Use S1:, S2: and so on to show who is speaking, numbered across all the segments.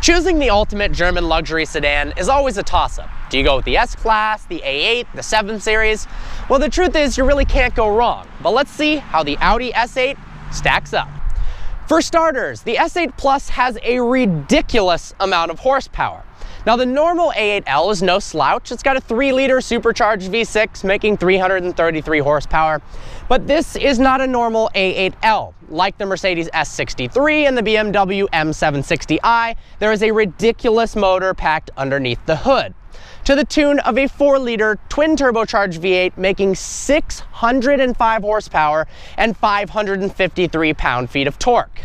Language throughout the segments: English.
S1: Choosing the ultimate German luxury sedan is always a toss-up. Do you go with the S-Class, the A8, the 7 Series? Well, the truth is you really can't go wrong. But let's see how the Audi S8 stacks up. For starters, the S8 Plus has a ridiculous amount of horsepower. Now, the normal A8L is no slouch. It's got a 3-liter supercharged V6 making 333 horsepower. But this is not a normal A8L. Like the Mercedes S63 and the BMW M760i, there is a ridiculous motor packed underneath the hood, to the tune of a 4-liter twin-turbocharged V8 making 605 horsepower and 553 pound-feet of torque.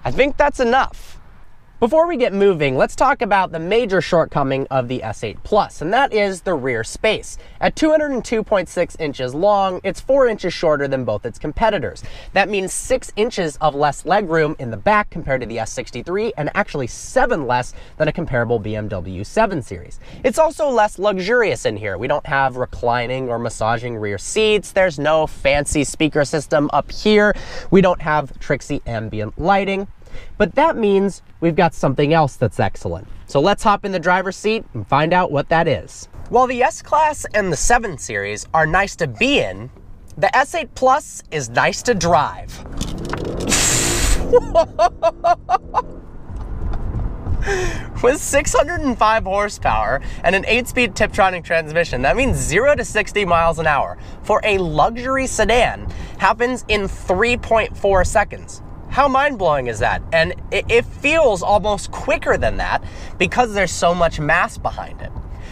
S1: I think that's enough. Before we get moving, let's talk about the major shortcoming of the S8 Plus, and that is the rear space. At 202.6 inches long, it's 4 inches shorter than both its competitors. That means 6 inches of less legroom in the back compared to the S63, and actually 7 less than a comparable BMW 7 Series. It's also less luxurious in here. We don't have reclining or massaging rear seats. There's no fancy speaker system up here. We don't have tricksy ambient lighting. But that means we've got something else that's excellent. So let's hop in the driver's seat and find out what that is. While the S-Class and the 7 Series are nice to be in, the S8 Plus is nice to drive. With 605 horsepower and an 8-speed Tiptronic transmission, that means 0 to 60 miles an hour for a luxury sedan happens in 3.4 seconds. How mind-blowing is that? And it feels almost quicker than that because there's so much mass behind it.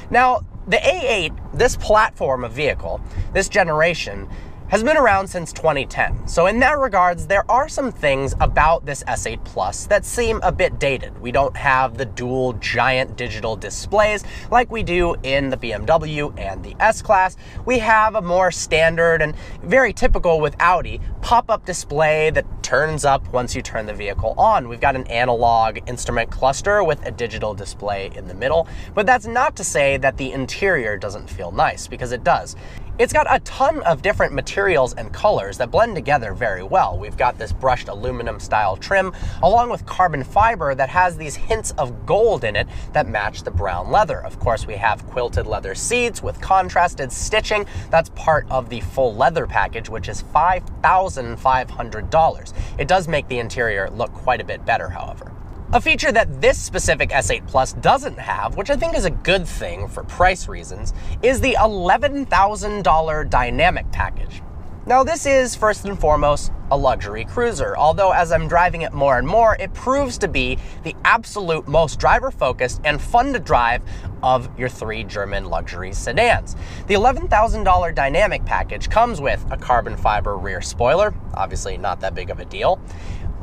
S1: Now, the A8, this platform of vehicle, this generation, has been around since 2010. So in that regards, there are some things about this S8 Plus that seem a bit dated. We don't have the dual giant digital displays like we do in the BMW and the S-Class. We have a more standard and very typical with Audi pop-up display that turns up once you turn the vehicle on. We've got an analog instrument cluster with a digital display in the middle, but that's not to say that the interior doesn't feel nice, because it does. It's got a ton of different materials and colors that blend together very well. We've got this brushed aluminum style trim along with carbon fiber that has these hints of gold in it that match the brown leather. Of course, we have quilted leather seats with contrasted stitching. That's part of the full leather package, which is $5,500. It does make the interior look quite a bit better, however. A feature that this specific S8 Plus doesn't have, which I think is a good thing for price reasons, is the $11,000 dynamic package. Now, this is first and foremost a luxury cruiser, although as I'm driving it more and more, it proves to be the absolute most driver-focused and fun to drive of your 3 German luxury sedans. The $11,000 dynamic package comes with a carbon fiber rear spoiler, obviously not that big of a deal,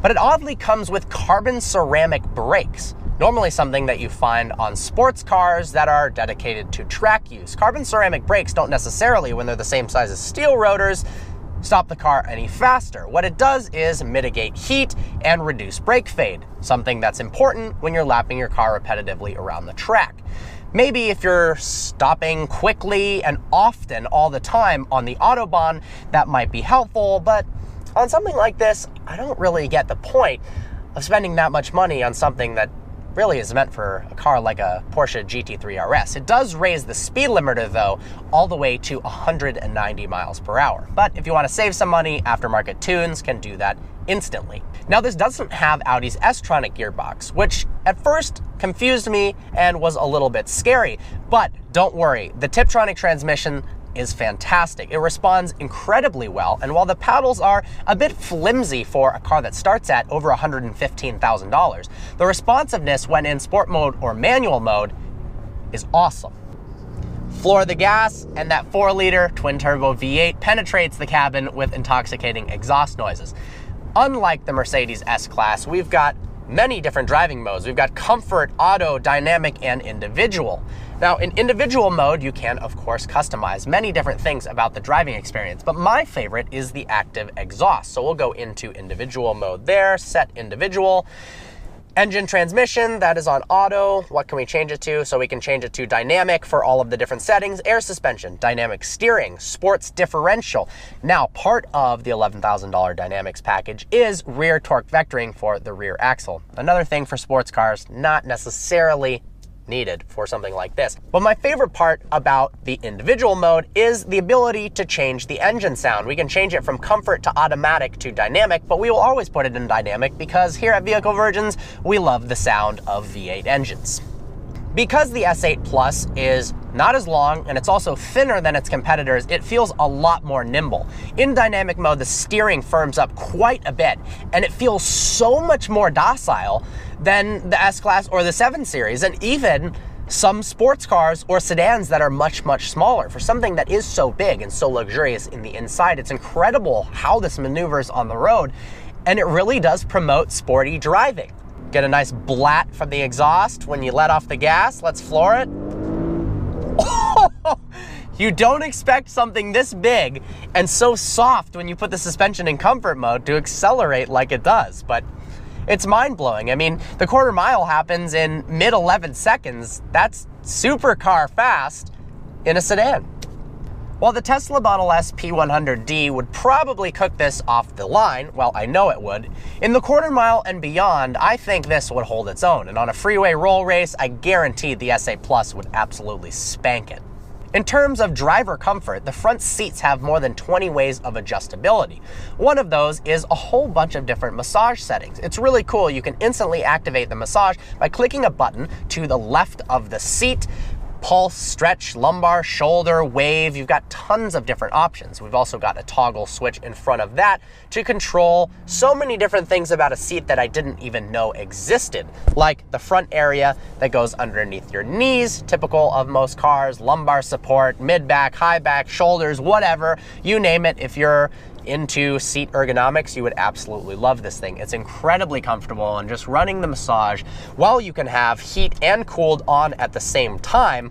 S1: but it oddly comes with carbon ceramic brakes, normally something that you find on sports cars that are dedicated to track use. Carbon ceramic brakes don't necessarily, when they're the same size as steel rotors, stop the car any faster. What it does is mitigate heat and reduce brake fade, something that's important when you're lapping your car repetitively around the track. Maybe if you're stopping quickly and often all the time on the Autobahn, that might be helpful, but on something like this, I don't really get the point of spending that much money on something that really is meant for a car like a Porsche GT3 RS. It does raise the speed limiter, though, all the way to 190 miles per hour. But if you want to save some money, aftermarket tunes can do that instantly. Now, this doesn't have Audi's S-Tronic gearbox, which at first confused me and was a little bit scary. But don't worry, the Tiptronic transmission is fantastic. It responds incredibly well, and while the paddles are a bit flimsy for a car that starts at over $115,000, the responsiveness when in sport mode or manual mode is awesome. Floor the gas, and that 4-liter twin-turbo V8 penetrates the cabin with intoxicating exhaust noises. Unlike the Mercedes S-Class, we've got many different driving modes. We've got comfort, auto, dynamic, and individual. Now, in individual mode, you can, of course, customize many different things about the driving experience, but my favorite is the active exhaust. So we'll go into individual mode there, set individual. Engine transmission, that is on auto. What can we change it to? So we can change it to dynamic for all of the different settings. Air suspension, dynamic steering, sports differential. Now, part of the $11,000 dynamics package is rear torque vectoring for the rear axle. Another thing for sports cars, not necessarily needed for something like this. But my favorite part about the individual mode is the ability to change the engine sound. We can change it from comfort to automatic to dynamic, but we will always put it in dynamic because here at Vehicle Virgins, we love the sound of V8 engines. Because the S8 Plus is not as long and it's also thinner than its competitors, it feels a lot more nimble. In dynamic mode, the steering firms up quite a bit and it feels so much more docile than the S-Class or the 7 Series, and even some sports cars or sedans that are much, much smaller. For something that is so big and so luxurious in the inside, it's incredible how this maneuvers on the road, and it really does promote sporty driving. Get a nice blat from the exhaust when you let off the gas. Let's floor it. You don't expect something this big and so soft when you put the suspension in comfort mode to accelerate like it does, but it's mind-blowing. I mean, the quarter mile happens in mid 11 seconds. That's supercar fast in a sedan. While the Tesla Model S P100D would probably cook this off the line, well, I know it would, in the quarter mile and beyond, I think this would hold its own. And on a freeway roll race, I guarantee the S8 Plus would absolutely spank it. In terms of driver comfort, the front seats have more than 20 ways of adjustability. One of those is a whole bunch of different massage settings. It's really cool. You can instantly activate the massage by clicking a button to the left of the seat. Pulse, stretch, lumbar, shoulder, wave. You've got tons of different options. We've also got a toggle switch in front of that to control so many different things about a seat that I didn't even know existed, like the front area that goes underneath your knees, typical of most cars, lumbar support, mid-back, high back, shoulders, whatever, you name it. If you're into seat ergonomics, you would absolutely love this thing. It's incredibly comfortable, and just running the massage while you can have heat and cooled on at the same time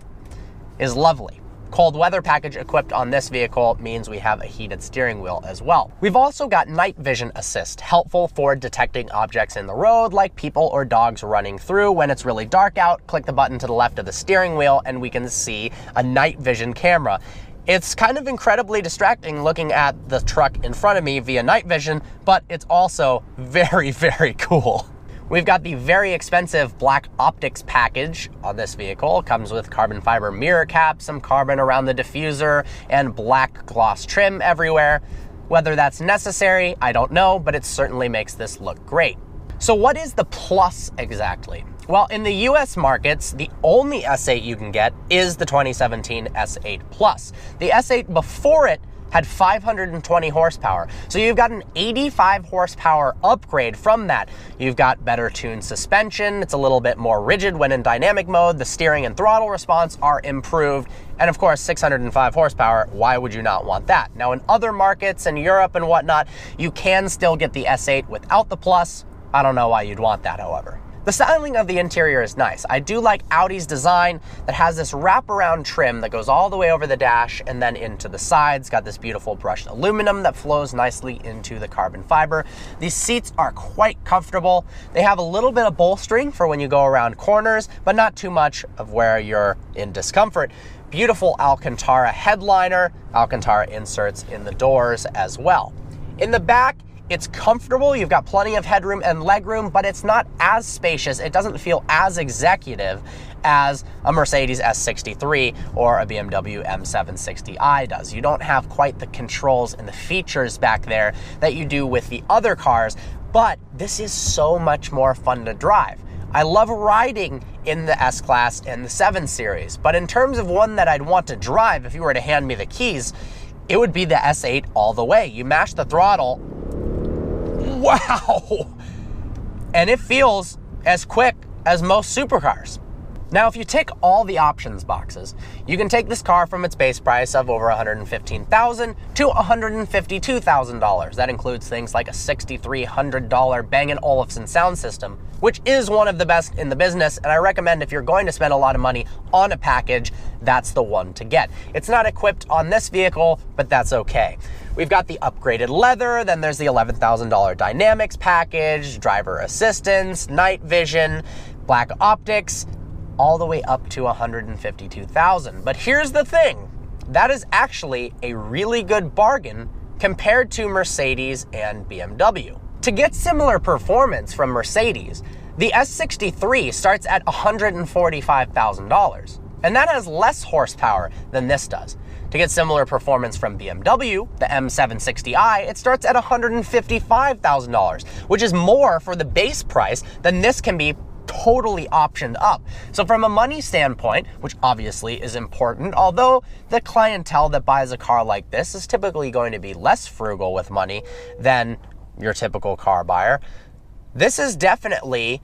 S1: is lovely. Cold weather package equipped on this vehicle means we have a heated steering wheel as well. We've also got night vision assist, helpful for detecting objects in the road like people or dogs running through. When it's really dark out, click the button to the left of the steering wheel and we can see a night vision camera. It's kind of incredibly distracting looking at the truck in front of me via night vision, but it's also very, very cool. We've got the very expensive black optics package on this vehicle. It comes with carbon fiber mirror caps, some carbon around the diffuser, and black gloss trim everywhere. Whether that's necessary, I don't know, but it certainly makes this look great. So what is the Plus exactly? Well, in the US markets, the only S8 you can get is the 2017 S8 Plus. The S8 before it had 520 horsepower. So you've got an 85 horsepower upgrade from that. You've got better tuned suspension. It's a little bit more rigid when in dynamic mode. The steering and throttle response are improved. And of course, 605 horsepower, why would you not want that? Now in other markets in Europe and whatnot, you can still get the S8 without the Plus. I don't know why you'd want that, however. The styling of the interior is nice. I do like Audi's design that has this wraparound trim that goes all the way over the dash and then into the sides. Got this beautiful brushed aluminum that flows nicely into the carbon fiber. These seats are quite comfortable. They have a little bit of bolstering for when you go around corners, but not too much of where you're in discomfort. Beautiful Alcantara headliner, Alcantara inserts in the doors as well. In the back, it's comfortable, you've got plenty of headroom and legroom, but it's not as spacious. It doesn't feel as executive as a Mercedes S63 or a BMW M760i does. You don't have quite the controls and the features back there that you do with the other cars, but this is so much more fun to drive. I love riding in the S-Class and the 7 Series, but in terms of one that I'd want to drive, if you were to hand me the keys, it would be the S8 all the way. You mash the throttle, wow! And it feels as quick as most supercars. Now, if you tick all the options boxes, you can take this car from its base price of over $115,000 to $152,000. That includes things like a $6,300 Bang & Olufsen sound system, which is one of the best in the business, and I recommend if you're going to spend a lot of money on a package, that's the one to get. It's not equipped on this vehicle, but that's okay. We've got the upgraded leather, then there's the $11,000 Dynamics package, driver assistance, night vision, black optics, all the way up to $152,000. But here's the thing, that is actually a really good bargain compared to Mercedes and BMW. To get similar performance from Mercedes, the S63 starts at $145,000, and that has less horsepower than this does. To get similar performance from BMW, the M760i, it starts at $155,000, which is more for the base price than this can be totally optioned up. So from a money standpoint, which obviously is important, although the clientele that buys a car like this is typically going to be less frugal with money than your typical car buyer, this is definitely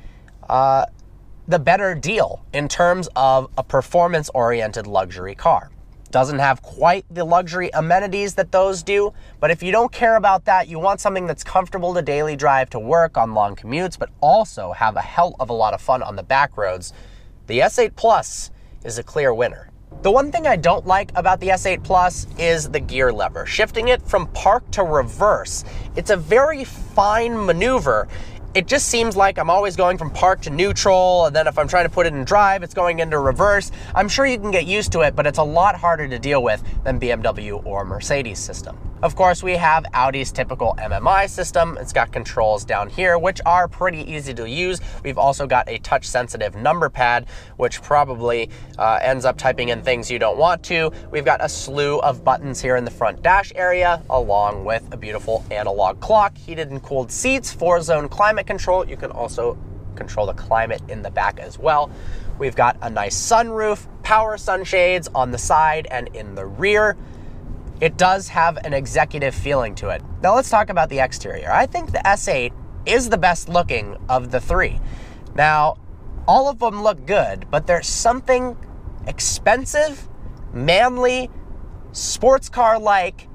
S1: the better deal in terms of a performance-oriented luxury car. Doesn't have quite the luxury amenities that those do, but if you don't care about that, you want something that's comfortable to daily drive to work on long commutes, but also have a hell of a lot of fun on the back roads, the S8 Plus is a clear winner. The one thing I don't like about the S8 Plus is the gear lever. Shifting it from park to reverse, it's a very fine maneuver. It just seems like I'm always going from park to neutral, and then if I'm trying to put it in drive, it's going into reverse. I'm sure you can get used to it, but it's a lot harder to deal with than BMW or Mercedes system. Of course, we have Audi's typical MMI system. It's got controls down here, which are pretty easy to use. We've also got a touch-sensitive number pad, which probably ends up typing in things you don't want to. We've got a slew of buttons here in the front dash area, along with a beautiful analog clock, heated and cooled seats, 4-zone climate control. You can also control the climate in the back as well. We've got a nice sunroof, power sunshades on the side and in the rear. It does have an executive feeling to it. Now let's talk about the exterior. I think the S8 is the best looking of the three. Now, all of them look good, but there's something expensive, manly, sports car-like,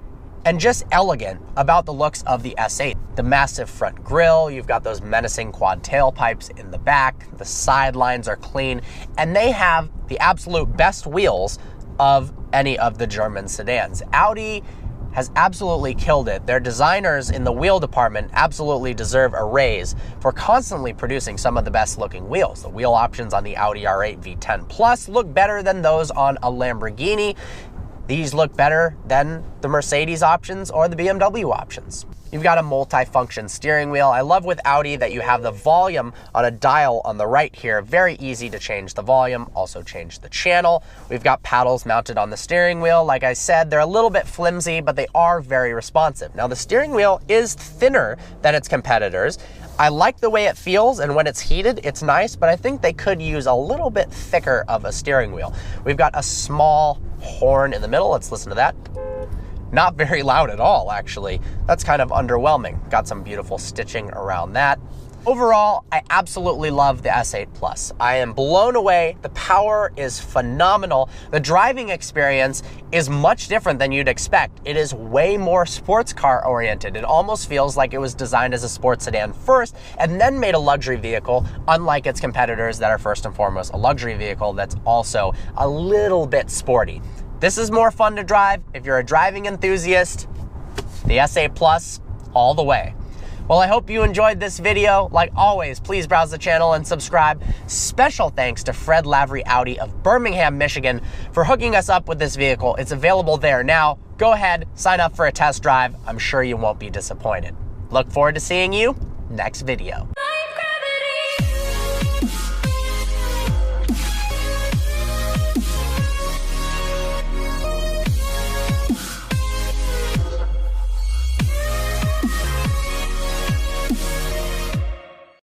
S1: and just elegant about the looks of the S8. The massive front grille, you've got those menacing quad tailpipes in the back, the sidelines are clean, and they have the absolute best wheels of any of the German sedans. Audi has absolutely killed it. Their designers in the wheel department absolutely deserve a raise for constantly producing some of the best looking wheels. The wheel options on the Audi R8 V10 Plus look better than those on a Lamborghini. These look better than the Mercedes options or the BMW options. You've got a multi-function steering wheel. I love with Audi that you have the volume on a dial on the right here. Very easy to change the volume, also change the channel. We've got paddles mounted on the steering wheel. Like I said, they're a little bit flimsy, but they are very responsive. Now the steering wheel is thinner than its competitors. I like the way it feels, and when it's heated, it's nice, but I think they could use a little bit thicker of a steering wheel. We've got a small horn in the middle. Let's listen to that. Not very loud at all, actually. That's kind of underwhelming. Got some beautiful stitching around that. Overall, I absolutely love the S8 Plus. I am blown away. The power is phenomenal. The driving experience is much different than you'd expect. It is way more sports car oriented. It almost feels like it was designed as a sports sedan first and then made a luxury vehicle, unlike its competitors that are first and foremost a luxury vehicle that's also a little bit sporty. This is more fun to drive. If you're a driving enthusiast, the S8 Plus all the way. Well, I hope you enjoyed this video. Like always, please browse the channel and subscribe. Special thanks to Fred Lavery Audi of Birmingham, Michigan for hooking us up with this vehicle. It's available there now. Go ahead, sign up for a test drive. I'm sure you won't be disappointed. Look forward to seeing you next video.